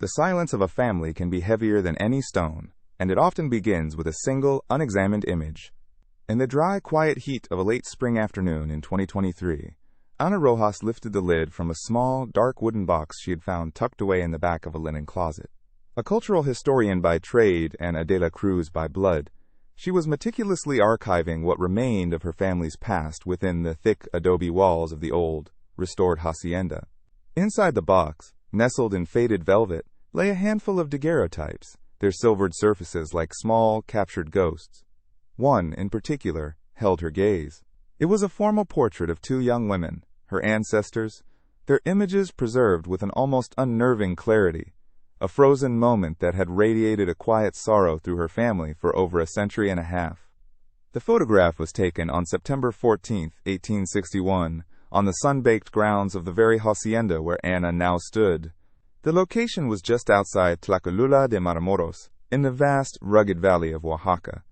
The silence of a family can be heavier than any stone, and it often begins with a single, unexamined image. In the dry, quiet heat of a late spring afternoon in 2023, Ana Rojas lifted the lid from a small, dark wooden box she had found tucked away in the back of a linen closet. A cultural historian by trade and a de la Cruz by blood, she was meticulously archiving what remained of her family's past within the thick adobe walls of the old, restored hacienda. Inside the box, nestled in faded velvet, lay a handful of daguerreotypes, their silvered surfaces like small, captured ghosts. One, in particular, held her gaze. It was a formal portrait of two young women, her ancestors, their images preserved with an almost unnerving clarity, a frozen moment that had radiated a quiet sorrow through her family for over a century and a half. The photograph was taken on September 14, 1861, on the sun-baked grounds of the very hacienda where Ana now stood. The location was just outside Tlacolula de Matamoros, in the vast, rugged valley of Oaxaca.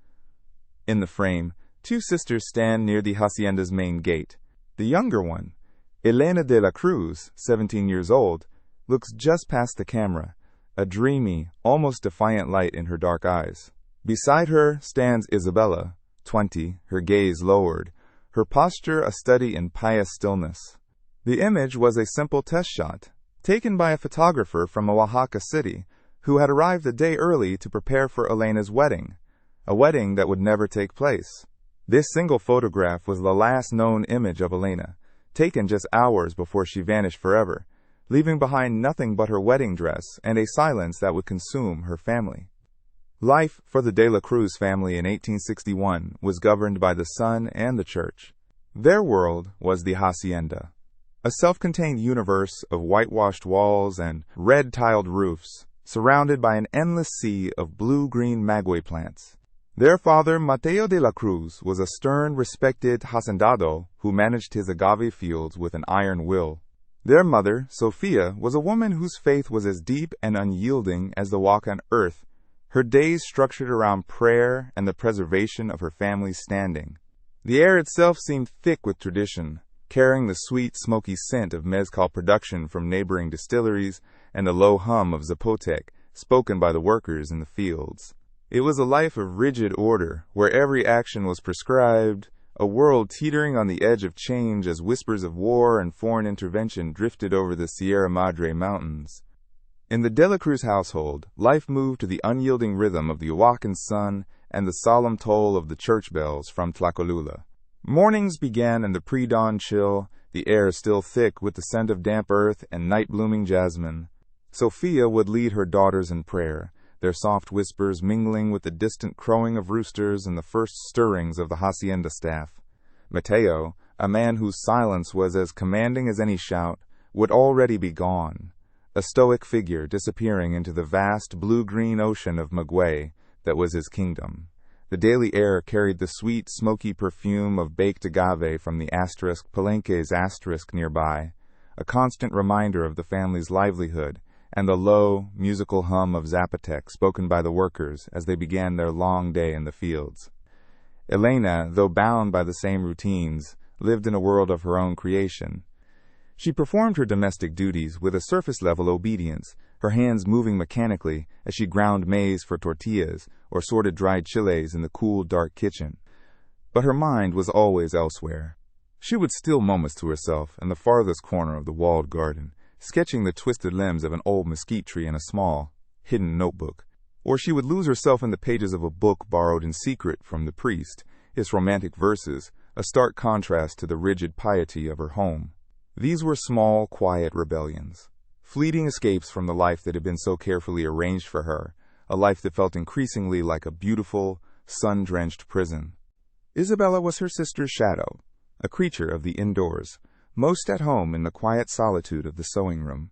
In the frame, two sisters stand near the hacienda's main gate. The younger one, Elena de la Cruz, 17 years old, looks just past the camera, a dreamy, almost defiant light in her dark eyes. Beside her stands Isabella, 20, her gaze lowered, her posture a study in pious stillness. The image was a simple test shot, taken by a photographer from Oaxaca City, who had arrived a day early to prepare for Elena's wedding, a wedding that would never take place. This single photograph was the last known image of Elena, taken just hours before she vanished forever, leaving behind nothing but her wedding dress and a silence that would consume her family. Life for the De la Cruz family in 1861 was governed by the sun and the church. Their world was the hacienda, a self-contained universe of whitewashed walls and red-tiled roofs, surrounded by an endless sea of blue-green maguey plants. Their father, Mateo de la Cruz, was a stern, respected hacendado who managed his agave fields with an iron will. Their mother, Sofia, was a woman whose faith was as deep and unyielding as the walk on earth, her days structured around prayer and the preservation of her family's standing. The air itself seemed thick with tradition, carrying the sweet, smoky scent of mezcal production from neighboring distilleries and the low hum of Zapotec, spoken by the workers in the fields. It was a life of rigid order, where every action was prescribed, a world teetering on the edge of change as whispers of war and foreign intervention drifted over the Sierra Madre Mountains. In the De la Cruz household, life moved to the unyielding rhythm of the Oaxacan sun and the solemn toll of the church bells from Tlacolula. Mornings began in the pre-dawn chill, the air still thick with the scent of damp earth and night-blooming jasmine. Sofia would lead her daughters in prayer, their soft whispers mingling with the distant crowing of roosters and the first stirrings of the hacienda staff. Mateo, a man whose silence was as commanding as any shout, would already be gone, a stoic figure disappearing into the vast blue-green ocean of maguey that was his kingdom. The daily air carried the sweet, smoky perfume of baked agave from the Palenque's asterisk nearby, a constant reminder of the family's livelihood, and the low, musical hum of Zapotec spoken by the workers as they began their long day in the fields. Elena, though bound by the same routines, lived in a world of her own creation. She performed her domestic duties with a surface-level obedience, her hands moving mechanically as she ground maize for tortillas or sorted dried chiles in the cool, dark kitchen. But her mind was always elsewhere. She would steal moments to herself in the farthest corner of the walled garden, sketching the twisted limbs of an old mesquite tree in a small, hidden notebook. Or she would lose herself in the pages of a book borrowed in secret from the priest, its romantic verses, a stark contrast to the rigid piety of her home. These were small, quiet rebellions, fleeting escapes from the life that had been so carefully arranged for her, a life that felt increasingly like a beautiful, sun-drenched prison. Isabella was her sister's shadow, a creature of the indoors, most at home in the quiet solitude of the sewing room.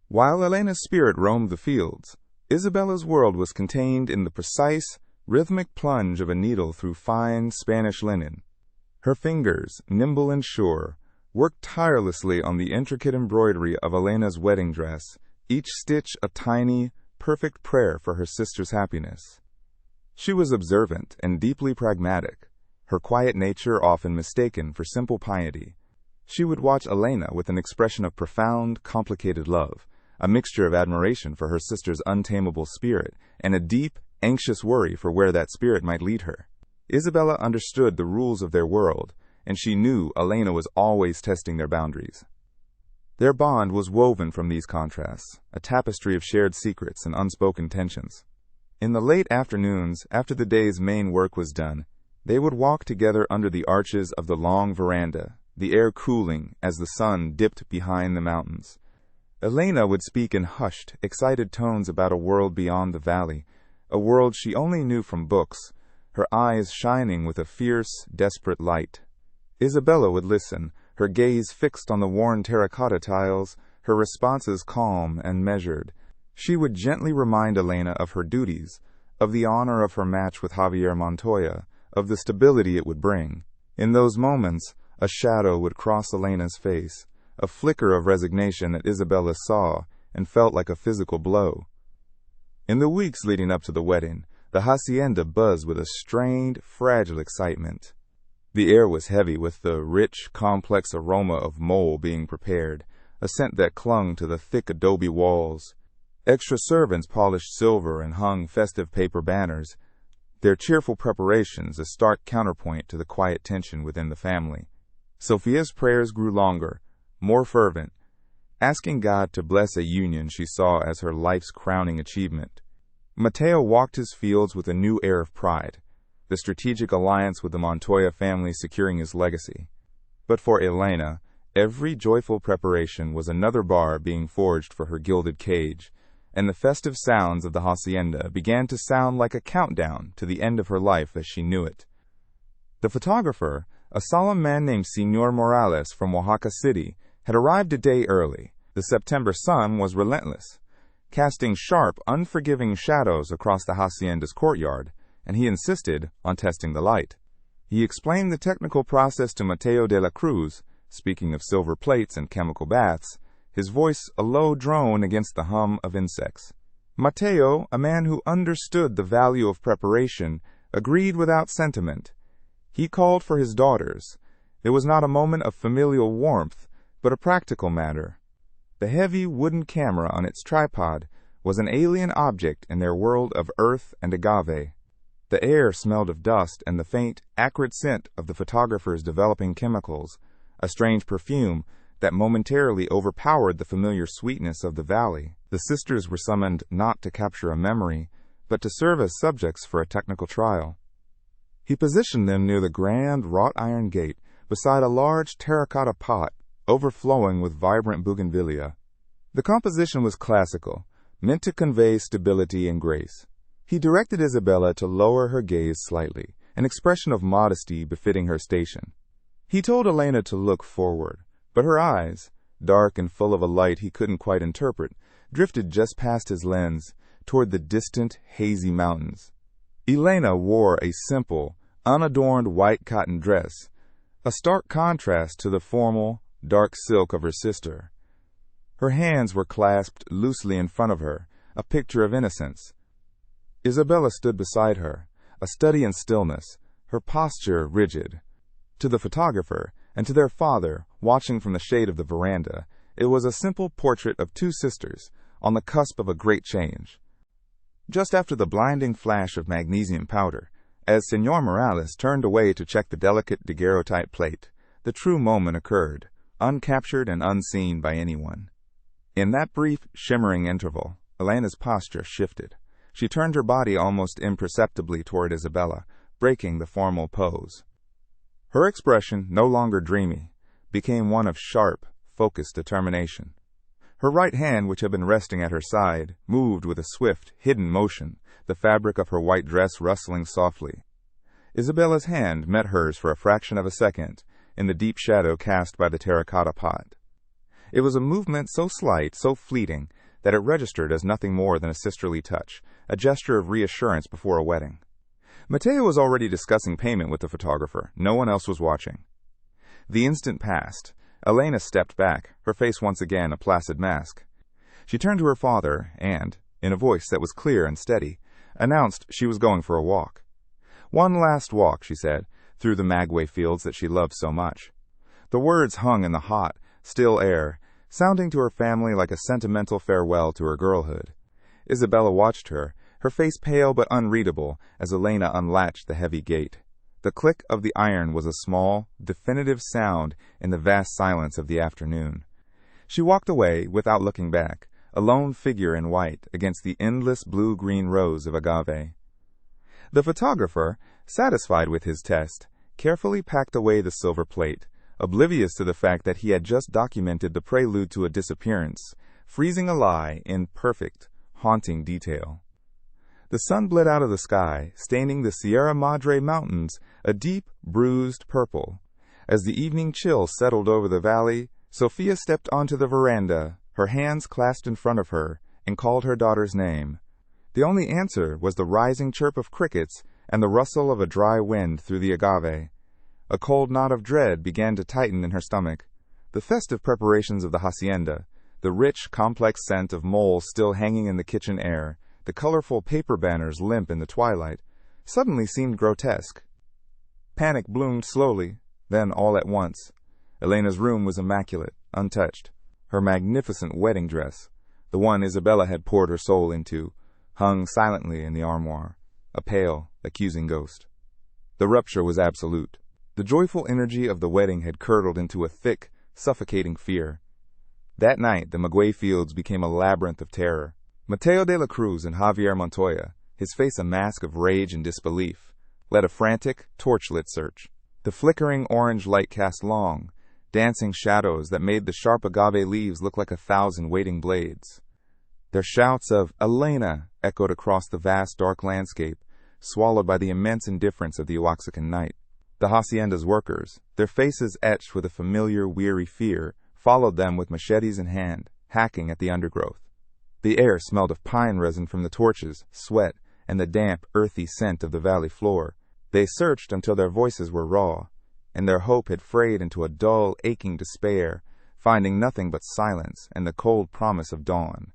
While Elena's spirit roamed the fields, Isabella's world was contained in the precise, rhythmic plunge of a needle through fine Spanish linen. Her fingers, nimble and sure, worked tirelessly on the intricate embroidery of Elena's wedding dress, each stitch a tiny, perfect prayer for her sister's happiness. She was observant and deeply pragmatic, her quiet nature often mistaken for simple piety. She would watch Elena with an expression of profound, complicated love, a mixture of admiration for her sister's untamable spirit and a deep, anxious worry for where that spirit might lead her. Isabella understood the rules of their world, and she knew Elena was always testing their boundaries. Their bond was woven from these contrasts, a tapestry of shared secrets and unspoken tensions. In the late afternoons, after the day's main work was done, they would walk together under the arches of the long veranda, the air cooling as the sun dipped behind the mountains. Elena would speak in hushed, excited tones about a world beyond the valley, a world she only knew from books, her eyes shining with a fierce, desperate light. Isabella would listen, her gaze fixed on the worn terracotta tiles, her responses calm and measured. She would gently remind Elena of her duties, of the honor of her match with Javier Montoya, of the stability it would bring. In those moments, a shadow would cross Elena's face, a flicker of resignation that Isabella saw and felt like a physical blow. In the weeks leading up to the wedding, the hacienda buzzed with a strained, fragile excitement. The air was heavy with the rich, complex aroma of mole being prepared, a scent that clung to the thick adobe walls. Extra servants polished silver and hung festive paper banners, their cheerful preparations a stark counterpoint to the quiet tension within the family. Sophia's prayers grew longer, more fervent, asking God to bless a union she saw as her life's crowning achievement. Mateo walked his fields with a new air of pride, the strategic alliance with the Montoya family securing his legacy. But for Elena, every joyful preparation was another bar being forged for her gilded cage, and the festive sounds of the hacienda began to sound like a countdown to the end of her life as she knew it. The photographer, a solemn man named Señor Morales from Oaxaca City, had arrived a day early. The September sun was relentless, casting sharp, unforgiving shadows across the hacienda's courtyard, and he insisted on testing the light. He explained the technical process to Mateo de la Cruz, speaking of silver plates and chemical baths, his voice a low drone against the hum of insects. Mateo, a man who understood the value of preparation, agreed without sentiment. He called for his daughters. It was not a moment of familial warmth, but a practical matter. The heavy wooden camera on its tripod was an alien object in their world of earth and agave. The air smelled of dust and the faint, acrid scent of the photographer's developing chemicals, a strange perfume that momentarily overpowered the familiar sweetness of the valley. The sisters were summoned not to capture a memory, but to serve as subjects for a technical trial. He positioned them near the grand wrought iron gate beside a large terracotta pot overflowing with vibrant bougainvillea. The composition was classical, meant to convey stability and grace. He directed Isabella to lower her gaze slightly, an expression of modesty befitting her station. He told Elena to look forward, but her eyes, dark and full of a light he couldn't quite interpret, drifted just past his lens, toward the distant, hazy mountains. Elena wore a simple, unadorned white cotton dress, a stark contrast to the formal, dark silk of her sister. Her hands were clasped loosely in front of her, a picture of innocence. Isabella stood beside her, a study in stillness, her posture rigid. To the photographer, and to their father, watching from the shade of the veranda, it was a simple portrait of two sisters, on the cusp of a great change. Just after the blinding flash of magnesium powder, as Señor Morales turned away to check the delicate daguerreotype plate, the true moment occurred, uncaptured and unseen by anyone. In that brief, shimmering interval, Elena's posture shifted. She turned her body almost imperceptibly toward Isabella, breaking the formal pose. Her expression, no longer dreamy, became one of sharp, focused determination. Her right hand, which had been resting at her side, moved with a swift, hidden motion, the fabric of her white dress rustling softly. Isabella's hand met hers for a fraction of a second, in the deep shadow cast by the terracotta pot. It was a movement so slight, so fleeting, that it registered as nothing more than a sisterly touch, a gesture of reassurance before a wedding. Mateo was already discussing payment with the photographer. No one else was watching. The instant passed. Elena stepped back, her face once again a placid mask. She turned to her father and, in a voice that was clear and steady, announced she was going for a walk. One last walk, she said, through the maguey fields that she loved so much. The words hung in the hot, still air, sounding to her family like a sentimental farewell to her girlhood. Isabella watched her face pale but unreadable, as Elena unlatched the heavy gate. The click of the iron was a small, definitive sound in the vast silence of the afternoon. She walked away without looking back, a lone figure in white against the endless blue-green rows of agave. The photographer, satisfied with his test, carefully packed away the silver plate, oblivious to the fact that he had just documented the prelude to a disappearance, freezing a lie in perfect, haunting detail. The sun bled out of the sky, staining the Sierra Madre mountains a deep, bruised purple. As the evening chill settled over the valley, Sophia stepped onto the veranda, her hands clasped in front of her, and called her daughter's name. The only answer was the rising chirp of crickets and the rustle of a dry wind through the agave. A cold knot of dread began to tighten in her stomach. The festive preparations of the hacienda, the rich, complex scent of moles still hanging in the kitchen air, the colorful paper banners limp in the twilight, suddenly seemed grotesque. Panic bloomed slowly, then all at once. Elena's room was immaculate, untouched. Her magnificent wedding dress, the one Isabella had poured her soul into, hung silently in the armoire, a pale, accusing ghost. The rupture was absolute. The joyful energy of the wedding had curdled into a thick, suffocating fear. That night, the Maguey fields became a labyrinth of terror. Mateo de la Cruz and Javier Montoya, his face a mask of rage and disbelief, led a frantic, torchlit search. The flickering orange light cast long, dancing shadows that made the sharp agave leaves look like 1,000 waiting blades. Their shouts of "Elena" echoed across the vast dark landscape, swallowed by the immense indifference of the Oaxacan night. The hacienda's workers, their faces etched with a familiar, weary fear, followed them with machetes in hand, hacking at the undergrowth. The air smelled of pine resin from the torches, sweat, and the damp, earthy scent of the valley floor. They searched until their voices were raw, and their hope had frayed into a dull, aching despair, finding nothing but silence and the cold promise of dawn.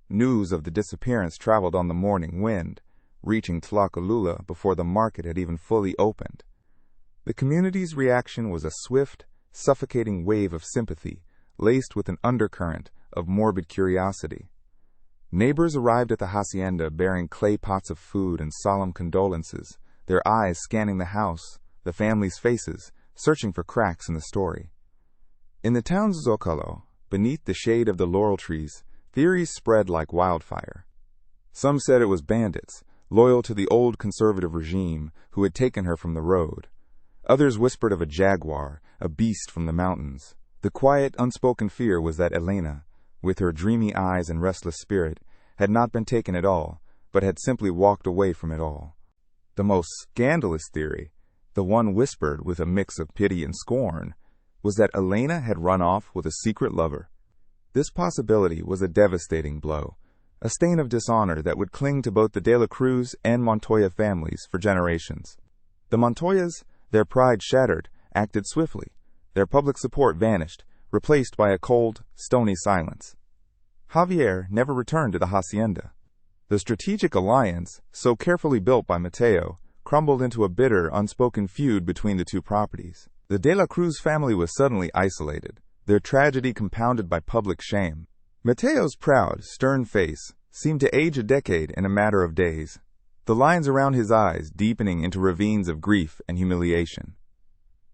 News of the disappearance traveled on the morning wind, reaching Tlacolula before the market had even fully opened. The community's reaction was a swift, suffocating wave of sympathy, laced with an undercurrent of morbid curiosity. Neighbors arrived at the hacienda bearing clay pots of food and solemn condolences, their eyes scanning the house, the family's faces, searching for cracks in the story. In the town's Zocalo, beneath the shade of the laurel trees, theories spread like wildfire. Some said it was bandits, loyal to the old conservative regime, who had taken her from the road. Others whispered of a jaguar, a beast from the mountains. The quiet, unspoken fear was that Elena, with her dreamy eyes and restless spirit, had not been taken at all, but had simply walked away from it all. The most scandalous theory, the one whispered with a mix of pity and scorn, was that Elena had run off with a secret lover. This possibility was a devastating blow, a stain of dishonor that would cling to both the De La Cruz and Montoya families for generations. The Montoyas, their pride shattered, acted swiftly. Their public support vanished, replaced by a cold, stony silence. Javier never returned to the hacienda. The strategic alliance, so carefully built by Mateo, crumbled into a bitter, unspoken feud between the two properties. The De La Cruz family was suddenly isolated, their tragedy compounded by public shame. Mateo's proud, stern face seemed to age a decade in a matter of days, the lines around his eyes deepening into ravines of grief and humiliation.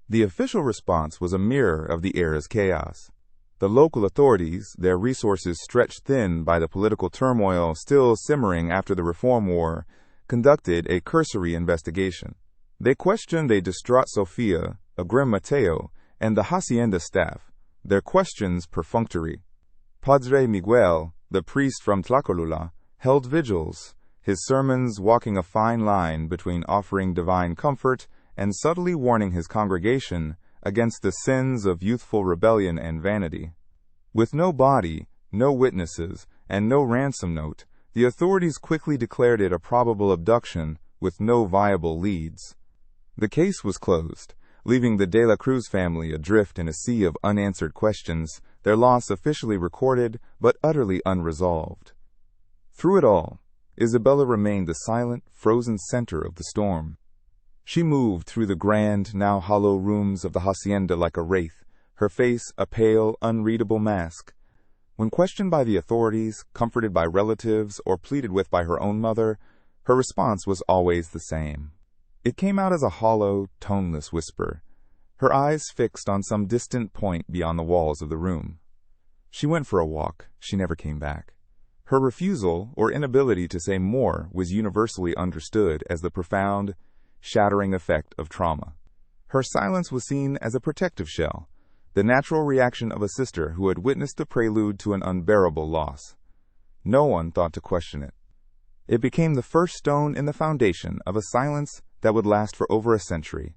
The official response was a mirror of the era's chaos. The local authorities, their resources stretched thin by the political turmoil still simmering after the Reform War, conducted a cursory investigation. They questioned a distraught Sophia, a grim Mateo, and the hacienda staff, their questions perfunctory. Padre Miguel, the priest from Tlacolula, held vigils, his sermons walking a fine line between offering divine comfort and subtly warning his congregation against the sins of youthful rebellion and vanity. With no body, no witnesses, and no ransom note, the authorities quickly declared it a probable abduction with no viable leads. The case was closed, leaving the De La Cruz family adrift in a sea of unanswered questions, their loss officially recorded but utterly unresolved. Through it all, Isabella remained the silent, frozen center of the storm. She moved through the grand, now hollow rooms of the hacienda like a wraith, her face a pale, unreadable mask. When questioned by the authorities, comforted by relatives, or pleaded with by her own mother, her response was always the same. It came out as a hollow, toneless whisper, her eyes fixed on some distant point beyond the walls of the room. She went for a walk. She never came back. Her refusal or inability to say more was universally understood as the profound, shattering effect of trauma. Her silence was seen as a protective shell, the natural reaction of a sister who had witnessed the prelude to an unbearable loss. No one thought to question it. It became the first stone in the foundation of a silence that would last for over a century.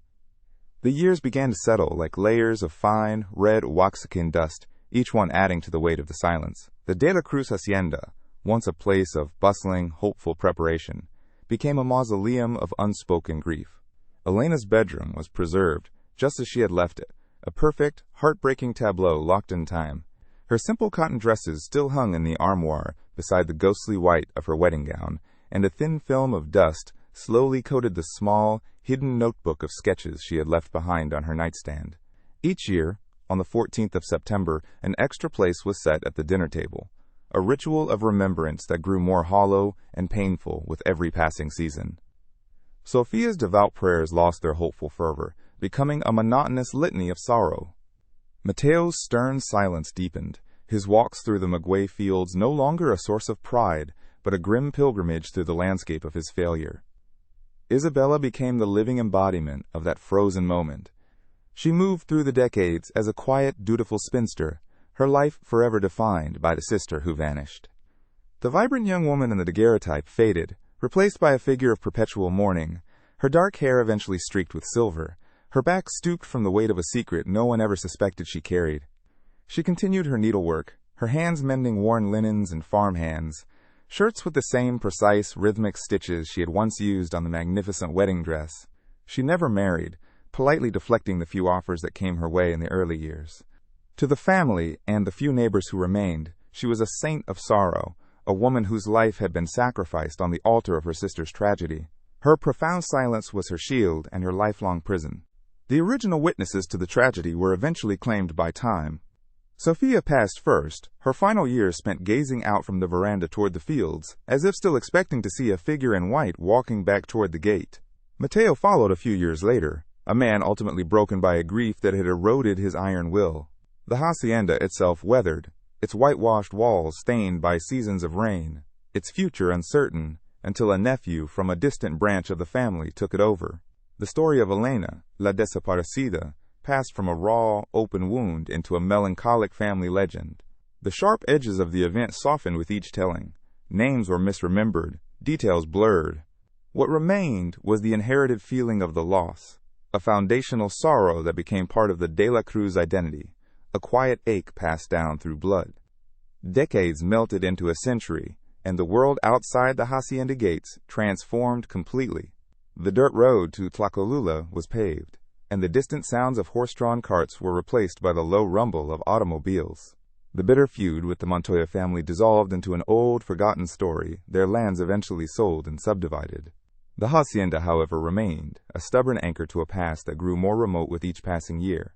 The years began to settle like layers of fine, red Oaxacan dust, each one adding to the weight of the silence. The De la Cruz Hacienda, once a place of bustling, hopeful preparation, became a mausoleum of unspoken grief. Elena's bedroom was preserved just as she had left it, a perfect, heartbreaking tableau locked in time. Her simple cotton dresses still hung in the armoire beside the ghostly white of her wedding gown, and a thin film of dust slowly coated the small, hidden notebook of sketches she had left behind on her nightstand. Each year, on the 14th of September, an extra place was set at the dinner table, a ritual of remembrance that grew more hollow and painful with every passing season. Sophia's devout prayers lost their hopeful fervor, becoming a monotonous litany of sorrow. Mateo's stern silence deepened, his walks through the maguey fields no longer a source of pride, but a grim pilgrimage through the landscape of his failure. Isabella became the living embodiment of that frozen moment. She moved through the decades as a quiet, dutiful spinster, her life forever defined by the sister who vanished. The vibrant young woman in the daguerreotype faded, replaced by a figure of perpetual mourning, her dark hair eventually streaked with silver, her back stooped from the weight of a secret no one ever suspected she carried. She continued her needlework, her hands mending worn linens and farm hands, shirts with the same precise, rhythmic stitches she had once used on the magnificent wedding dress. She never married, politely deflecting the few offers that came her way in the early years. To the family and the few neighbors who remained, she was a saint of sorrow, a woman whose life had been sacrificed on the altar of her sister's tragedy. Her profound silence was her shield and her lifelong prison. The original witnesses to the tragedy were eventually claimed by time. Sophia passed first, her final years spent gazing out from the veranda toward the fields, as if still expecting to see a figure in white walking back toward the gate. Mateo followed a few years later, a man ultimately broken by a grief that had eroded his iron will. The hacienda itself weathered, its whitewashed walls stained by seasons of rain, its future uncertain, until a nephew from a distant branch of the family took it over. The story of Elena, La Desaparecida, passed from a raw, open wound into a melancholic family legend. The sharp edges of the event softened with each telling. Names were misremembered, details blurred. What remained was the inherited feeling of the loss, a foundational sorrow that became part of the De la Cruz identity, a quiet ache passed down through blood. Decades melted into a century, and the world outside the hacienda gates transformed completely. The dirt road to Tlacolula was paved, and the distant sounds of horse-drawn carts were replaced by the low rumble of automobiles. The bitter feud with the Montoya family dissolved into an old, forgotten story, their lands eventually sold and subdivided. The hacienda, however, remained, a stubborn anchor to a past that grew more remote with each passing year.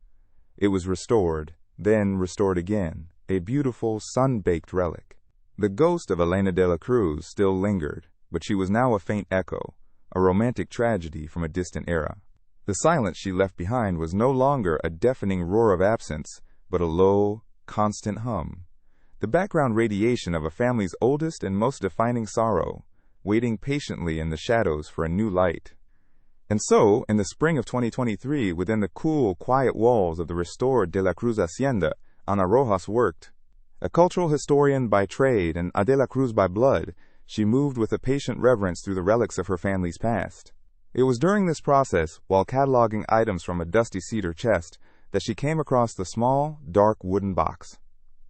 It was restored, then restored again, a beautiful, sun-baked relic. The ghost of Elena de la Cruz still lingered, but she was now a faint echo, a romantic tragedy from a distant era. The silence she left behind was no longer a deafening roar of absence, but a low, constant hum, the background radiation of a family's oldest and most defining sorrow, waiting patiently in the shadows for a new light. And so, in the spring of 2023, within the cool, quiet walls of the restored De la Cruz Hacienda, Ana Rojas worked. A cultural historian by trade and a De la Cruz by blood, she moved with a patient reverence through the relics of her family's past. It was during this process, while cataloging items from a dusty cedar chest, that she came across the small, dark wooden box.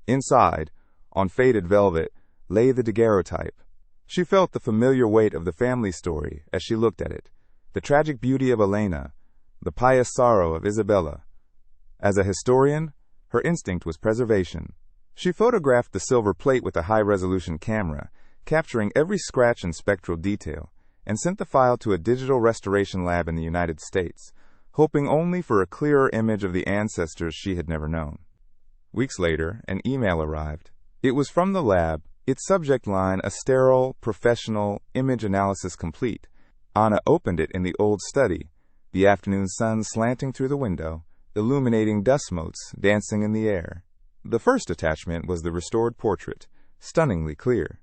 Inside, on faded velvet, lay the daguerreotype. She felt the familiar weight of the family story as she looked at it, the tragic beauty of Elena, the pious sorrow of Isabella. As a historian, her instinct was preservation. She photographed the silver plate with a high-resolution camera, capturing every scratch and spectral detail, and sent the file to a digital restoration lab in the United States, hoping only for a clearer image of the ancestors she had never known. Weeks later, an email arrived. It was from the lab, its subject line a sterile, professional, image analysis complete. Anna opened it in the old study, the afternoon sun slanting through the window, illuminating dust motes dancing in the air. The first attachment was the restored portrait, stunningly clear.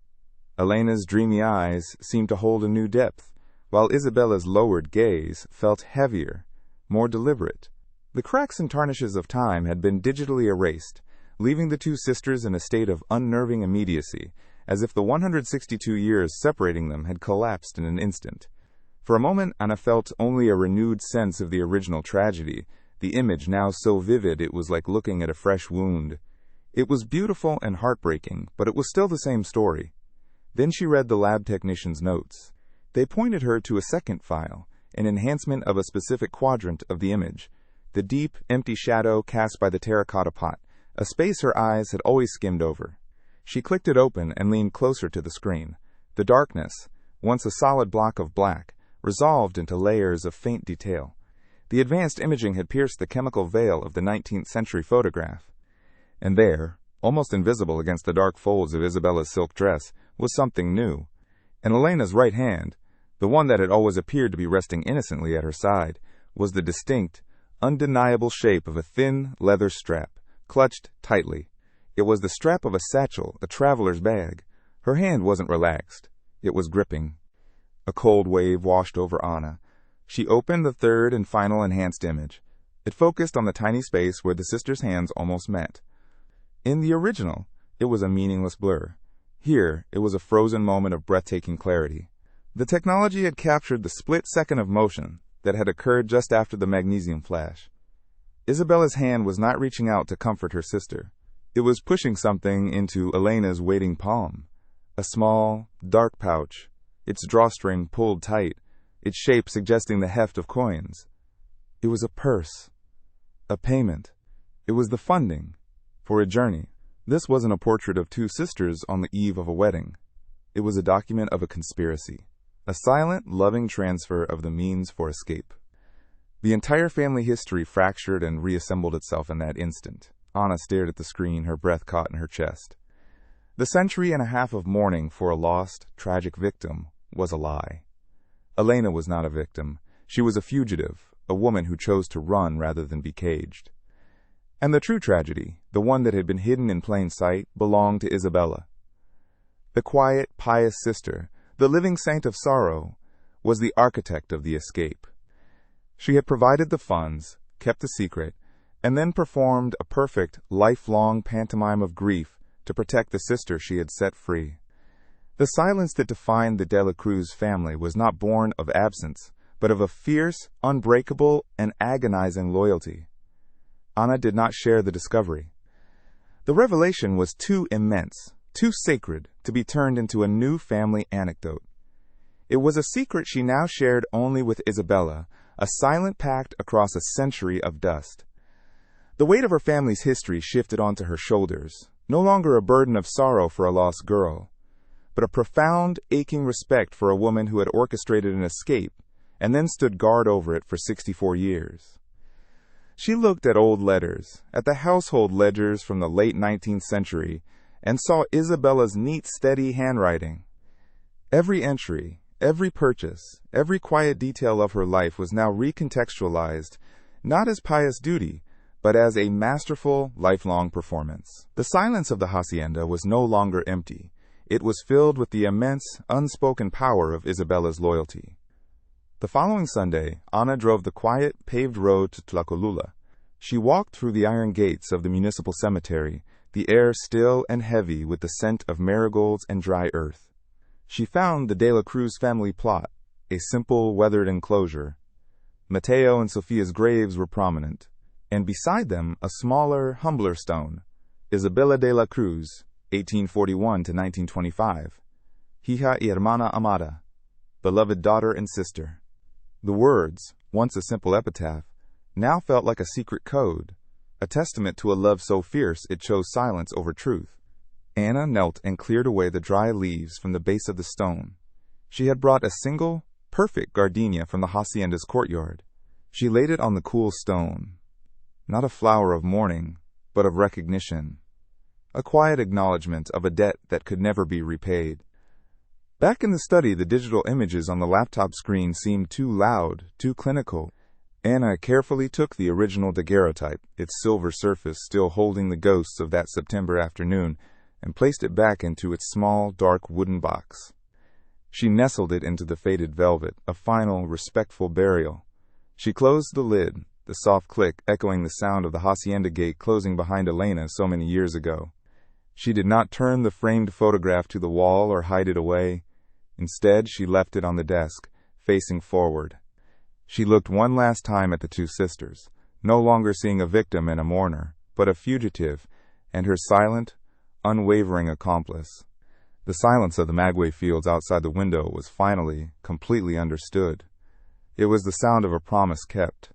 Elena's dreamy eyes seemed to hold a new depth, while Isabella's lowered gaze felt heavier, more deliberate. The cracks and tarnishes of time had been digitally erased, leaving the two sisters in a state of unnerving immediacy, as if the 162 years separating them had collapsed in an instant. For a moment, Anna felt only a renewed sense of the original tragedy, the image now so vivid it was like looking at a fresh wound. It was beautiful and heartbreaking, but it was still the same story. Then she read the lab technician's notes. They pointed her to a second file, an enhancement of a specific quadrant of the image, the deep, empty shadow cast by the terracotta pot, a space her eyes had always skimmed over. She clicked it open and leaned closer to the screen. The darkness, once a solid block of black, resolved into layers of faint detail. The advanced imaging had pierced the chemical veil of the 19th century photograph. And there, almost invisible against the dark folds of Isabella's silk dress, was something new. In Elena's right hand, the one that had always appeared to be resting innocently at her side, was the distinct, undeniable shape of a thin leather strap, clutched tightly. It was the strap of a satchel, a traveler's bag. Her hand wasn't relaxed. It was gripping. A cold wave washed over Anna. She opened the third and final enhanced image. It focused on the tiny space where the sisters' hands almost met. In the original, it was a meaningless blur. Here, it was a frozen moment of breathtaking clarity. The technology had captured the split second of motion that had occurred just after the magnesium flash. Isabella's hand was not reaching out to comfort her sister. It was pushing something into Elena's waiting palm. A small, dark pouch, its drawstring pulled tight, its shape suggesting the heft of coins. It was a purse, a payment. It was the funding for a journey. This wasn't a portrait of two sisters on the eve of a wedding. It was a document of a conspiracy, a silent, loving transfer of the means for escape. The entire family history fractured and reassembled itself in that instant. Anna stared at the screen, her breath caught in her chest. The century and a half of mourning for a lost, tragic victim was a lie. Elena was not a victim. She was a fugitive, a woman who chose to run rather than be caged. And the true tragedy, the one that had been hidden in plain sight, belonged to Isabella. The quiet, pious sister, the living saint of sorrow, was the architect of the escape. She had provided the funds, kept the secret, and then performed a perfect, lifelong pantomime of grief to protect the sister she had set free. The silence that defined the De la Cruz family was not born of absence, but of a fierce, unbreakable, and agonizing loyalty. Anna did not share the discovery. The revelation was too immense, too sacred, to be turned into a new family anecdote. It was a secret she now shared only with Isabella, a silent pact across a century of dust. The weight of her family's history shifted onto her shoulders, no longer a burden of sorrow for a lost girl, but a profound, aching respect for a woman who had orchestrated an escape and then stood guard over it for 64 years. She looked at old letters, at the household ledgers from the late 19th century, and saw Isabella's neat, steady handwriting. Every entry, every purchase, every quiet detail of her life was now recontextualized, not as pious duty, but as a masterful, lifelong performance. The silence of the hacienda was no longer empty. It was filled with the immense, unspoken power of Isabella's loyalty. The following Sunday, Anna drove the quiet, paved road to Tlacolula. She walked through the iron gates of the municipal cemetery, the air still and heavy with the scent of marigolds and dry earth. She found the De la Cruz family plot, a simple, weathered enclosure. Mateo and Sofia's graves were prominent, and beside them a smaller, humbler stone, Isabella de la Cruz, 1841 to 1925, hija y hermana amada, beloved daughter and sister. The words, once a simple epitaph, now felt like a secret code, a testament to a love so fierce it chose silence over truth. Anna knelt and cleared away the dry leaves from the base of the stone. She had brought a single, perfect gardenia from the hacienda's courtyard. She laid it on the cool stone. Not a flower of mourning, but of recognition. A quiet acknowledgement of a debt that could never be repaid. Back in the study, the digital images on the laptop screen seemed too loud, too clinical. Anna carefully took the original daguerreotype, its silver surface still holding the ghosts of that September afternoon, and placed it back into its small, dark wooden box. She nestled it into the faded velvet, a final, respectful burial. She closed the lid, the soft click echoing the sound of the hacienda gate closing behind Elena so many years ago. She did not turn the framed photograph to the wall or hide it away. Instead, she left it on the desk, facing forward. She looked one last time at the two sisters, no longer seeing a victim and a mourner, but a fugitive, and her silent, unwavering accomplice. The silence of the maguey fields outside the window was finally, completely understood. It was the sound of a promise kept,